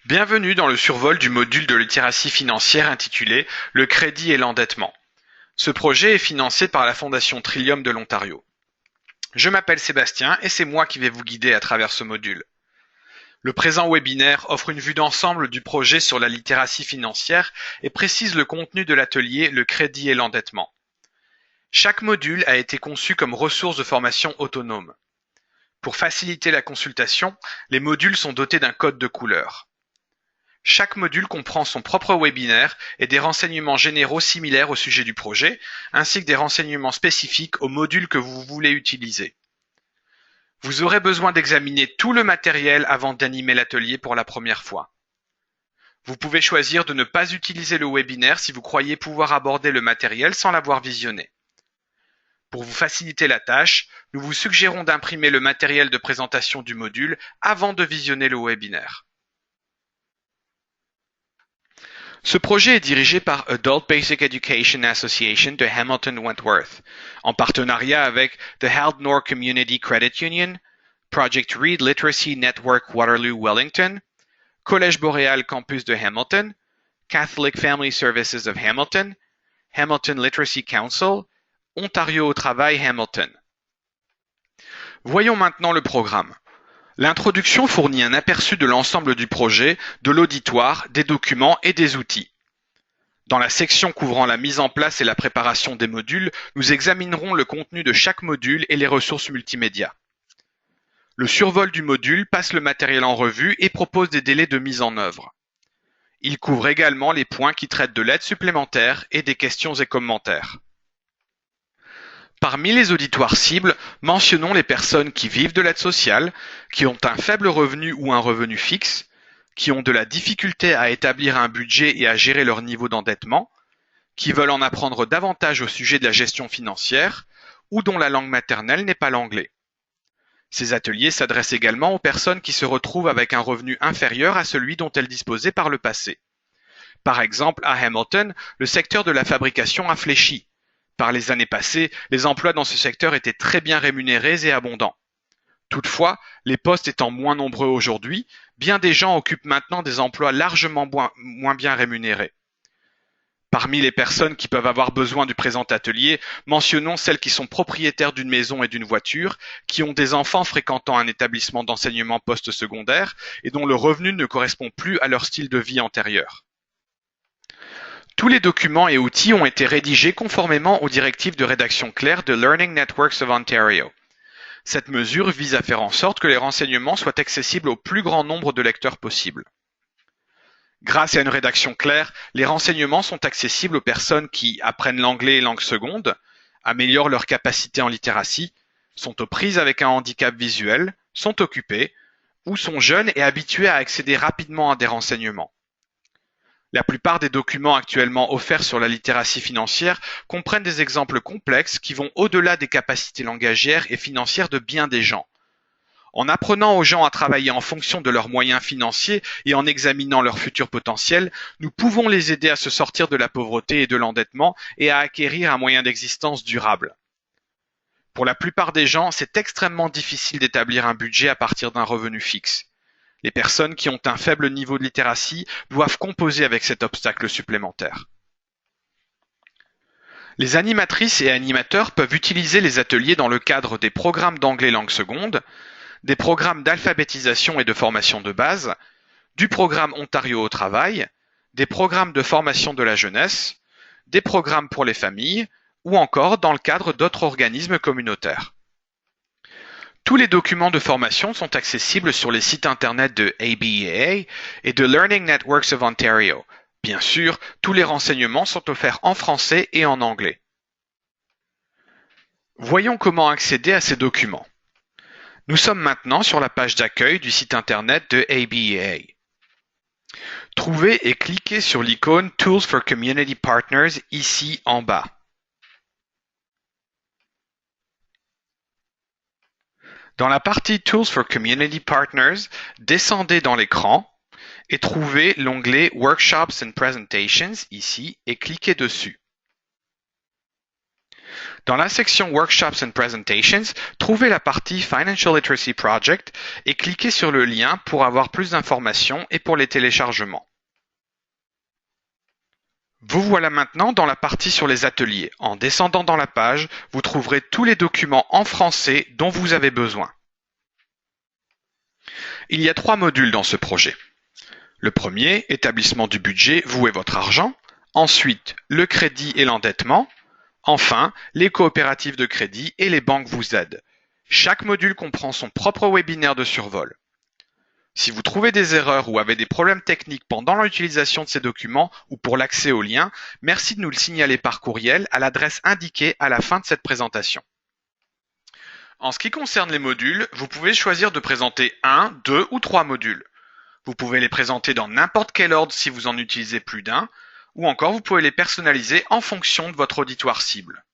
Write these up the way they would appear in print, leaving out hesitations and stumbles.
Bienvenue dans le survol du module de littératie financière intitulé Le crédit et l'endettement. Ce projet est financé par la Fondation Trillium de l'Ontario. Je m'appelle Sébastien et c'est moi qui vais vous guider à travers ce module. Le présent webinaire offre une vue d'ensemble du projet sur la littératie financière et précise le contenu de l'atelier Le crédit et l'endettement. Chaque module a été conçu comme ressource de formation autonome. Pour faciliter la consultation, les modules sont dotés d'un code de couleur. Chaque module comprend son propre webinaire et des renseignements généraux similaires au sujet du projet, ainsi que des renseignements spécifiques au module que vous voulez utiliser. Vous aurez besoin d'examiner tout le matériel avant d'animer l'atelier pour la première fois. Vous pouvez choisir de ne pas utiliser le webinaire si vous croyez pouvoir aborder le matériel sans l'avoir visionné. Pour vous faciliter la tâche, nous vous suggérons d'imprimer le matériel de présentation du module avant de visionner le webinaire. Ce projet est dirigé par Adult Basic Education Association de Hamilton Wentworth, en partenariat avec The Haldnor Community Credit Union, Project Read Literacy Network Waterloo Wellington, Collège Boréal Campus de Hamilton, Catholic Family Services of Hamilton, Hamilton Literacy Council, Ontario au travail Hamilton. Voyons maintenant le programme. L'introduction fournit un aperçu de l'ensemble du projet, de l'auditoire, des documents et des outils. Dans la section couvrant la mise en place et la préparation des modules, nous examinerons le contenu de chaque module et les ressources multimédia. Le survol du module passe le matériel en revue et propose des délais de mise en œuvre. Il couvre également les points qui traitent de l'aide supplémentaire et des questions et commentaires. Parmi les auditoires cibles, mentionnons les personnes qui vivent de l'aide sociale, qui ont un faible revenu ou un revenu fixe, qui ont de la difficulté à établir un budget et à gérer leur niveau d'endettement, qui veulent en apprendre davantage au sujet de la gestion financière, ou dont la langue maternelle n'est pas l'anglais. Ces ateliers s'adressent également aux personnes qui se retrouvent avec un revenu inférieur à celui dont elles disposaient par le passé. Par exemple, à Hamilton, le secteur de la fabrication a fléchi. Par les années passées, les emplois dans ce secteur étaient très bien rémunérés et abondants. Toutefois, les postes étant moins nombreux aujourd'hui, bien des gens occupent maintenant des emplois largement moins bien rémunérés. Parmi les personnes qui peuvent avoir besoin du présent atelier, mentionnons celles qui sont propriétaires d'une maison et d'une voiture, qui ont des enfants fréquentant un établissement d'enseignement post-secondaire et dont le revenu ne correspond plus à leur style de vie antérieur. Tous les documents et outils ont été rédigés conformément aux directives de rédaction claire de Learning Networks of Ontario. Cette mesure vise à faire en sorte que les renseignements soient accessibles au plus grand nombre de lecteurs possible. Grâce à une rédaction claire, les renseignements sont accessibles aux personnes qui apprennent l'anglais et langue seconde, améliorent leur capacité en littératie, sont aux prises avec un handicap visuel, sont occupés, ou sont jeunes et habitués à accéder rapidement à des renseignements. La plupart des documents actuellement offerts sur la littératie financière comprennent des exemples complexes qui vont au-delà des capacités langagières et financières de bien des gens. En apprenant aux gens à travailler en fonction de leurs moyens financiers et en examinant leur futur potentiel, nous pouvons les aider à se sortir de la pauvreté et de l'endettement et à acquérir un moyen d'existence durable. Pour la plupart des gens, c'est extrêmement difficile d'établir un budget à partir d'un revenu fixe. Les personnes qui ont un faible niveau de littératie doivent composer avec cet obstacle supplémentaire. Les animatrices et animateurs peuvent utiliser les ateliers dans le cadre des programmes d'anglais langue seconde, des programmes d'alphabétisation et de formation de base, du programme Ontario au travail, des programmes de formation de la jeunesse, des programmes pour les familles, ou encore dans le cadre d'autres organismes communautaires. Tous les documents de formation sont accessibles sur les sites internet de ABEA et de Learning Networks of Ontario. Bien sûr, tous les renseignements sont offerts en français et en anglais. Voyons comment accéder à ces documents. Nous sommes maintenant sur la page d'accueil du site internet de ABEA. Trouvez et cliquez sur l'icône Tools for Community Partners ici en bas. Dans la partie Tools for Community Partners, descendez dans l'écran et trouvez l'onglet Workshops and Presentations ici et cliquez dessus. Dans la section Workshops and Presentations, trouvez la partie Financial Literacy Project et cliquez sur le lien pour avoir plus d'informations et pour les téléchargements. Vous voilà maintenant dans la partie sur les ateliers. En descendant dans la page, vous trouverez tous les documents en français dont vous avez besoin. Il y a 3 modules dans ce projet. Le premier, établissement du budget, vous et votre argent. Ensuite, le crédit et l'endettement. Enfin, les coopératives de crédit et les banques vous aident. Chaque module comprend son propre webinaire de survol. Si vous trouvez des erreurs ou avez des problèmes techniques pendant l'utilisation de ces documents ou pour l'accès aux liens, merci de nous le signaler par courriel à l'adresse indiquée à la fin de cette présentation. En ce qui concerne les modules, vous pouvez choisir de présenter 1, 2 ou 3 modules. Vous pouvez les présenter dans n'importe quel ordre si vous en utilisez plus d'un, ou encore vous pouvez les personnaliser en fonction de votre auditoire cible.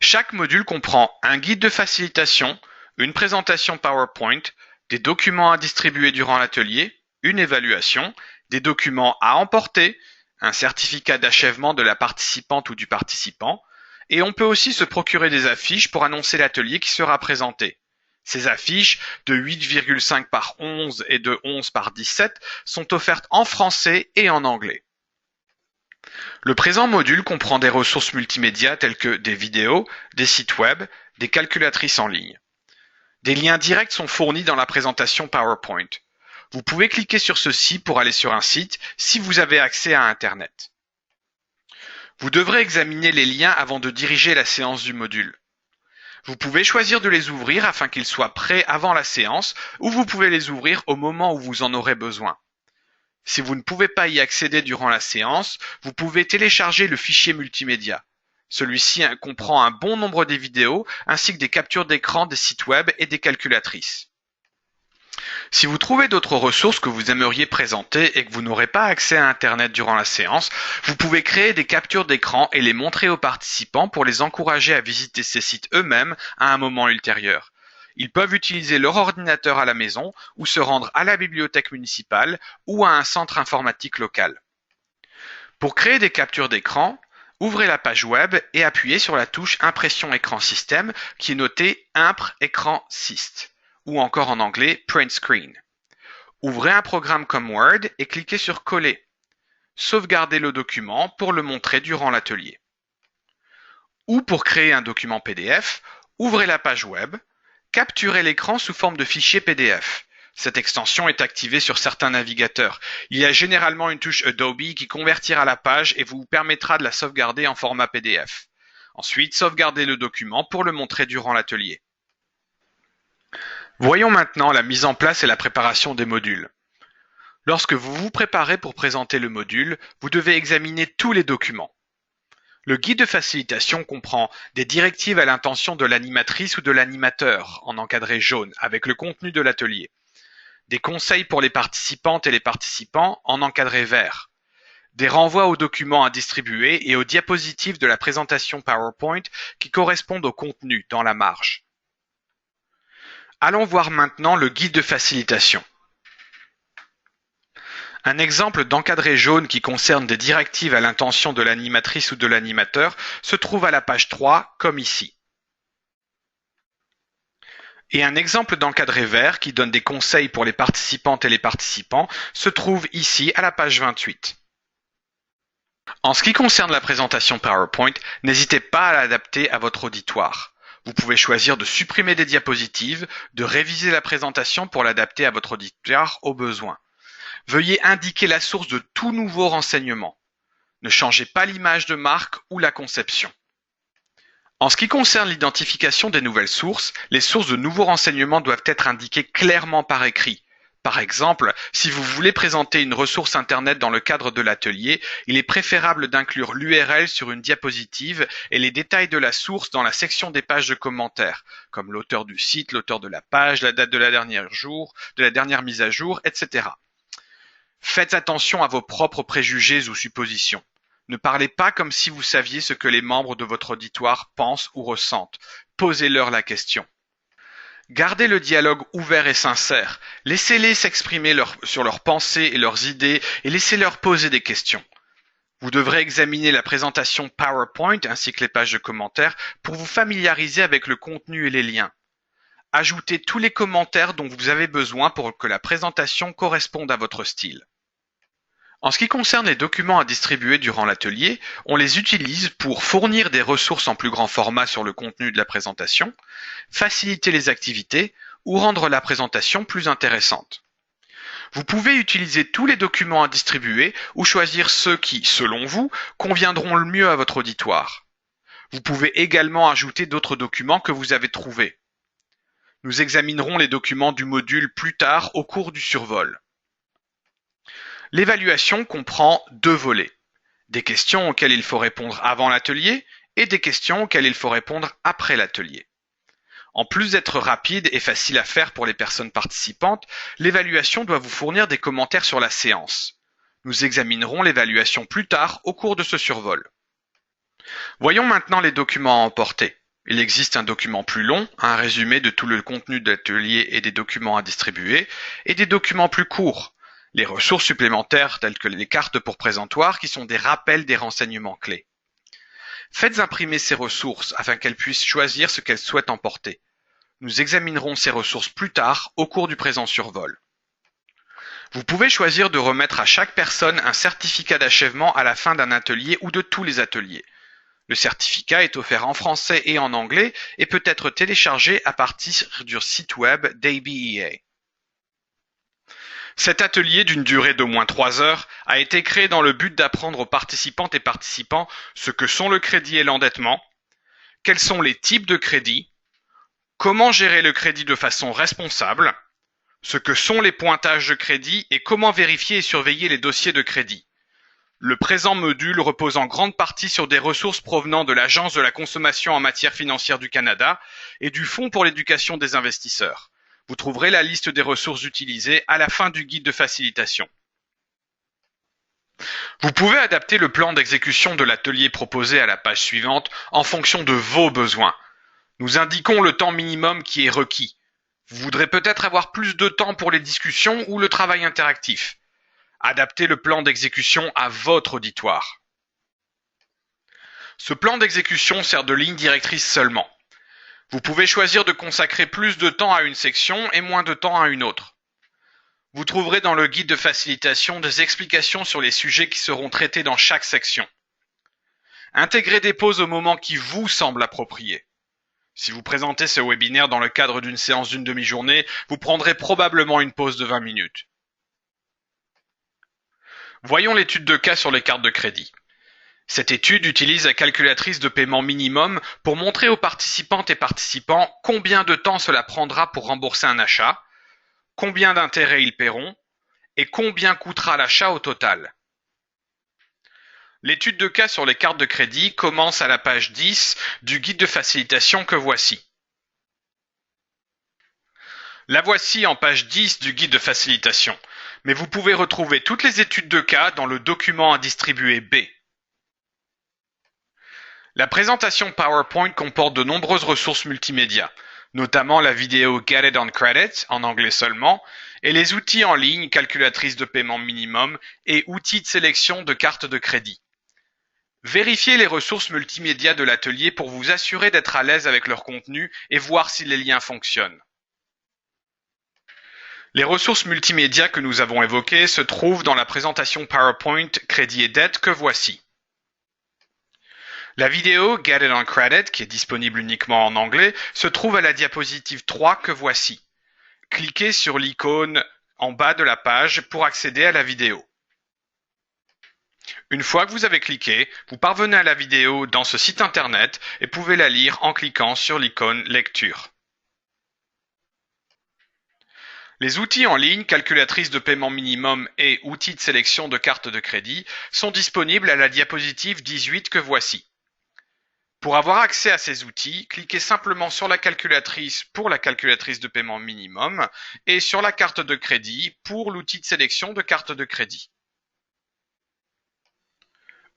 Chaque module comprend un guide de facilitation, une présentation PowerPoint, des documents à distribuer durant l'atelier, une évaluation, des documents à emporter, un certificat d'achèvement de la participante ou du participant, et on peut aussi se procurer des affiches pour annoncer l'atelier qui sera présenté. Ces affiches de 8,5 par 11 et de 11 par 17 sont offertes en français et en anglais. Le présent module comprend des ressources multimédia telles que des vidéos, des sites web, des calculatrices en ligne. Des liens directs sont fournis dans la présentation PowerPoint. Vous pouvez cliquer sur ceci pour aller sur un site si vous avez accès à Internet. Vous devrez examiner les liens avant de diriger la séance du module. Vous pouvez choisir de les ouvrir afin qu'ils soient prêts avant la séance ou vous pouvez les ouvrir au moment où vous en aurez besoin. Si vous ne pouvez pas y accéder durant la séance, vous pouvez télécharger le fichier multimédia. Celui-ci comprend un bon nombre de vidéos ainsi que des captures d'écran des sites web et des calculatrices. Si vous trouvez d'autres ressources que vous aimeriez présenter et que vous n'aurez pas accès à Internet durant la séance, vous pouvez créer des captures d'écran et les montrer aux participants pour les encourager à visiter ces sites eux-mêmes à un moment ultérieur. Ils peuvent utiliser leur ordinateur à la maison ou se rendre à la bibliothèque municipale ou à un centre informatique local. Pour créer des captures d'écran, ouvrez la page web et appuyez sur la touche Impression écran système qui est notée Impr écran syst ou encore en anglais Print Screen. Ouvrez un programme comme Word et cliquez sur Coller. Sauvegardez le document pour le montrer durant l'atelier. Ou pour créer un document PDF, ouvrez la page web, capturez l'écran sous forme de fichier PDF. Cette extension est activée sur certains navigateurs. Il y a généralement une touche Adobe qui convertira la page et vous permettra de la sauvegarder en format PDF. Ensuite, sauvegardez le document pour le montrer durant l'atelier. Voyons maintenant la mise en place et la préparation des modules. Lorsque vous vous préparez pour présenter le module, vous devez examiner tous les documents. Le guide de facilitation comprend des directives à l'intention de l'animatrice ou de l'animateur en encadré jaune avec le contenu de l'atelier. Des conseils pour les participantes et les participants en encadré vert. Des renvois aux documents à distribuer et aux diapositives de la présentation PowerPoint qui correspondent au contenu dans la marge. Allons voir maintenant le guide de facilitation. Un exemple d'encadré jaune qui concerne des directives à l'intention de l'animatrice ou de l'animateur se trouve à la page 3, comme ici. Et un exemple d'encadré vert qui donne des conseils pour les participantes et les participants se trouve ici à la page 28. En ce qui concerne la présentation PowerPoint, n'hésitez pas à l'adapter à votre auditoire. Vous pouvez choisir de supprimer des diapositives, de réviser la présentation pour l'adapter à votre auditoire au besoin. Veuillez indiquer la source de tout nouveau renseignement. Ne changez pas l'image de marque ou la conception. En ce qui concerne l'identification des nouvelles sources, les sources de nouveaux renseignements doivent être indiquées clairement par écrit. Par exemple, si vous voulez présenter une ressource Internet dans le cadre de l'atelier, il est préférable d'inclure l'URL sur une diapositive et les détails de la source dans la section des pages de commentaires, comme l'auteur du site, l'auteur de la page, la date de la dernière mise à jour, etc. Faites attention à vos propres préjugés ou suppositions. Ne parlez pas comme si vous saviez ce que les membres de votre auditoire pensent ou ressentent. Posez-leur la question. Gardez le dialogue ouvert et sincère. Laissez-les s'exprimer sur leurs pensées et leurs idées et laissez-leur poser des questions. Vous devrez examiner la présentation PowerPoint ainsi que les pages de commentaires pour vous familiariser avec le contenu et les liens. Ajoutez tous les commentaires dont vous avez besoin pour que la présentation corresponde à votre style. En ce qui concerne les documents à distribuer durant l'atelier, on les utilise pour fournir des ressources en plus grand format sur le contenu de la présentation, faciliter les activités ou rendre la présentation plus intéressante. Vous pouvez utiliser tous les documents à distribuer ou choisir ceux qui, selon vous, conviendront le mieux à votre auditoire. Vous pouvez également ajouter d'autres documents que vous avez trouvés. Nous examinerons les documents du module plus tard au cours du survol. L'évaluation comprend deux volets. Des questions auxquelles il faut répondre avant l'atelier et des questions auxquelles il faut répondre après l'atelier. En plus d'être rapide et facile à faire pour les personnes participantes, l'évaluation doit vous fournir des commentaires sur la séance. Nous examinerons l'évaluation plus tard au cours de ce survol. Voyons maintenant les documents à emporter. Il existe un document plus long, un résumé de tout le contenu de l'atelier et des documents à distribuer, et des documents plus courts, les ressources supplémentaires telles que les cartes pour présentoir qui sont des rappels des renseignements clés. Faites imprimer ces ressources afin qu'elles puissent choisir ce qu'elles souhaitent emporter. Nous examinerons ces ressources plus tard au cours du présent survol. Vous pouvez choisir de remettre à chaque personne un certificat d'achèvement à la fin d'un atelier ou de tous les ateliers. Le certificat est offert en français et en anglais et peut être téléchargé à partir du site web d'ABEA. Cet atelier d'une durée d'au moins 3 heures a été créé dans le but d'apprendre aux participantes et participants ce que sont le crédit et l'endettement, quels sont les types de crédits, comment gérer le crédit de façon responsable, ce que sont les pointages de crédit et comment vérifier et surveiller les dossiers de crédit. Le présent module repose en grande partie sur des ressources provenant de l'Agence de la consommation en matière financière du Canada et du Fonds pour l'éducation des investisseurs. Vous trouverez la liste des ressources utilisées à la fin du guide de facilitation. Vous pouvez adapter le plan d'exécution de l'atelier proposé à la page suivante en fonction de vos besoins. Nous indiquons le temps minimum qui est requis. Vous voudrez peut-être avoir plus de temps pour les discussions ou le travail interactif. Adaptez le plan d'exécution à votre auditoire. Ce plan d'exécution sert de ligne directrice seulement. Vous pouvez choisir de consacrer plus de temps à une section et moins de temps à une autre. Vous trouverez dans le guide de facilitation des explications sur les sujets qui seront traités dans chaque section. Intégrez des pauses au moment qui vous semble approprié. Si vous présentez ce webinaire dans le cadre d'une séance d'une demi-journée, vous prendrez probablement une pause de 20 minutes. Voyons l'étude de cas sur les cartes de crédit. Cette étude utilise la calculatrice de paiement minimum pour montrer aux participantes et participants combien de temps cela prendra pour rembourser un achat, combien d'intérêts ils paieront et combien coûtera l'achat au total. L'étude de cas sur les cartes de crédit commence à la page 10 du guide de facilitation que voici. La voici en page 10 du guide de facilitation, mais vous pouvez retrouver toutes les études de cas dans le document à distribuer B. La présentation PowerPoint comporte de nombreuses ressources multimédia, notamment la vidéo Get It on Credit, en anglais seulement, et les outils en ligne, calculatrice de paiement minimum et outils de sélection de cartes de crédit. Vérifiez les ressources multimédia de l'atelier pour vous assurer d'être à l'aise avec leur contenu et voir si les liens fonctionnent. Les ressources multimédia que nous avons évoquées se trouvent dans la présentation PowerPoint Crédit et dette que voici. La vidéo Get It on Credit, qui est disponible uniquement en anglais, se trouve à la diapositive 3 que voici. Cliquez sur l'icône en bas de la page pour accéder à la vidéo. Une fois que vous avez cliqué, vous parvenez à la vidéo dans ce site internet et pouvez la lire en cliquant sur l'icône Lecture. Les outils en ligne, calculatrice de paiement minimum et outils de sélection de cartes de crédit sont disponibles à la diapositive 18 que voici. Pour avoir accès à ces outils, cliquez simplement sur la calculatrice pour la calculatrice de paiement minimum et sur la carte de crédit pour l'outil de sélection de carte de crédit.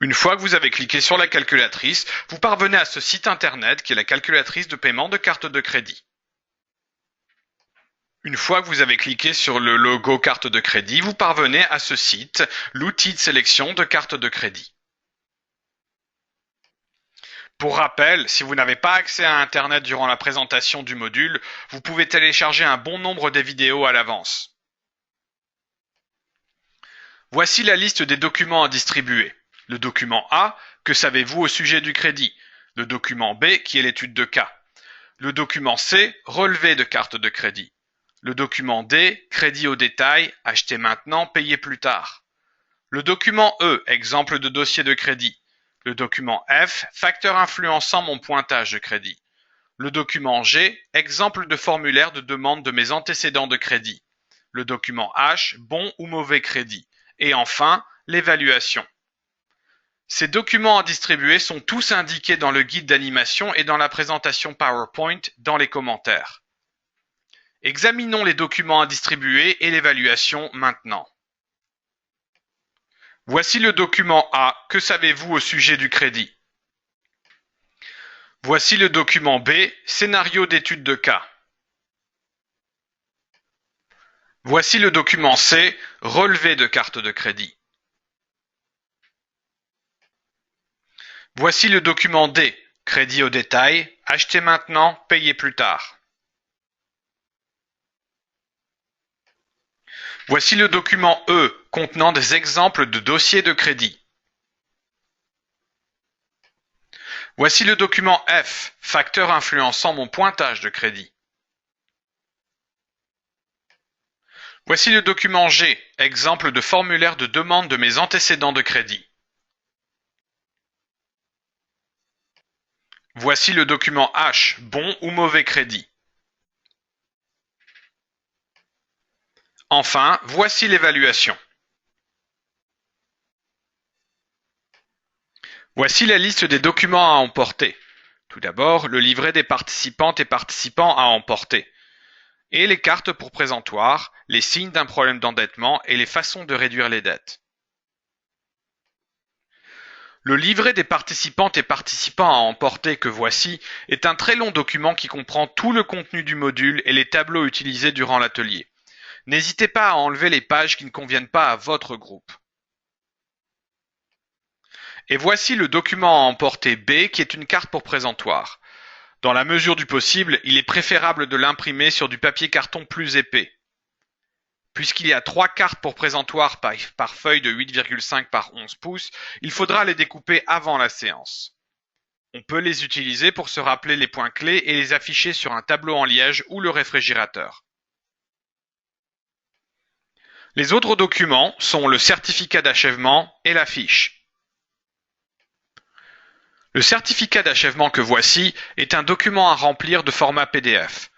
Une fois que vous avez cliqué sur la calculatrice, vous parvenez à ce site internet qui est la calculatrice de paiement de carte de crédit. Une fois que vous avez cliqué sur le logo carte de crédit, vous parvenez à ce site, l'outil de sélection de carte de crédit. Pour rappel, si vous n'avez pas accès à Internet durant la présentation du module, vous pouvez télécharger un bon nombre des vidéos à l'avance. Voici la liste des documents à distribuer. Le document A, que savez-vous au sujet du crédit? Le document B, qui est l'étude de cas. Le document C, relevé de carte de crédit. Le document D, crédit au détail, acheter maintenant, payer plus tard. Le document E, exemple de dossier de crédit. Le document F, facteur influençant mon pointage de crédit. Le document G, exemple de formulaire de demande de mes antécédents de crédit. Le document H, bon ou mauvais crédit. Et enfin, l'évaluation. Ces documents à distribuer sont tous indiqués dans le guide d'animation et dans la présentation PowerPoint dans les commentaires. Examinons les documents à distribuer et l'évaluation maintenant. Voici le document A. Que savez-vous au sujet du crédit? Voici le document B. Scénario d'étude de cas. Voici le document C. Relevé de carte de crédit. Voici le document D. Crédit au détail. Acheter maintenant, payer plus tard. Voici le document E contenant des exemples de dossiers de crédit. Voici le document F, facteur influençant mon pointage de crédit. Voici le document G, exemple de formulaire de demande de mes antécédents de crédit. Voici le document H, bon ou mauvais crédit. Enfin, voici l'évaluation. Voici la liste des documents à emporter. Tout d'abord, le livret des participantes et participants à emporter. Et les cartes pour présentoir, les signes d'un problème d'endettement et les façons de réduire les dettes. Le livret des participantes et participants à emporter que voici est un très long document qui comprend tout le contenu du module et les tableaux utilisés durant l'atelier. N'hésitez pas à enlever les pages qui ne conviennent pas à votre groupe. Et voici le document à emporter B qui est une carte pour présentoir. Dans la mesure du possible, il est préférable de l'imprimer sur du papier carton plus épais. Puisqu'il y a 3 cartes pour présentoir par feuille de 8,5 par 11 pouces, il faudra les découper avant la séance. On peut les utiliser pour se rappeler les points clés et les afficher sur un tableau en liège ou le réfrigérateur. Les autres documents sont le certificat d'achèvement et la fiche. Le certificat d'achèvement que voici est un document à remplir de format PDF.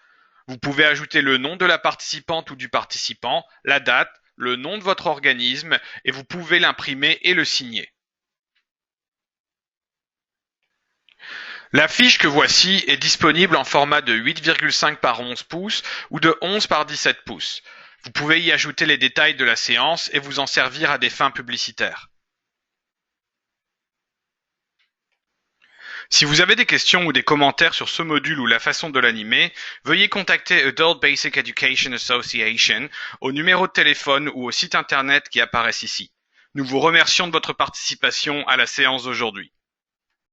Vous pouvez ajouter le nom de la participante ou du participant, la date, le nom de votre organisme et vous pouvez l'imprimer et le signer. La fiche que voici est disponible en format de 8,5 par 11 pouces ou de 11 par 17 pouces. Vous pouvez y ajouter les détails de la séance et vous en servir à des fins publicitaires. Si vous avez des questions ou des commentaires sur ce module ou la façon de l'animer, veuillez contacter Adult Basic Education Association au numéro de téléphone ou au site internet qui apparaissent ici. Nous vous remercions de votre participation à la séance d'aujourd'hui.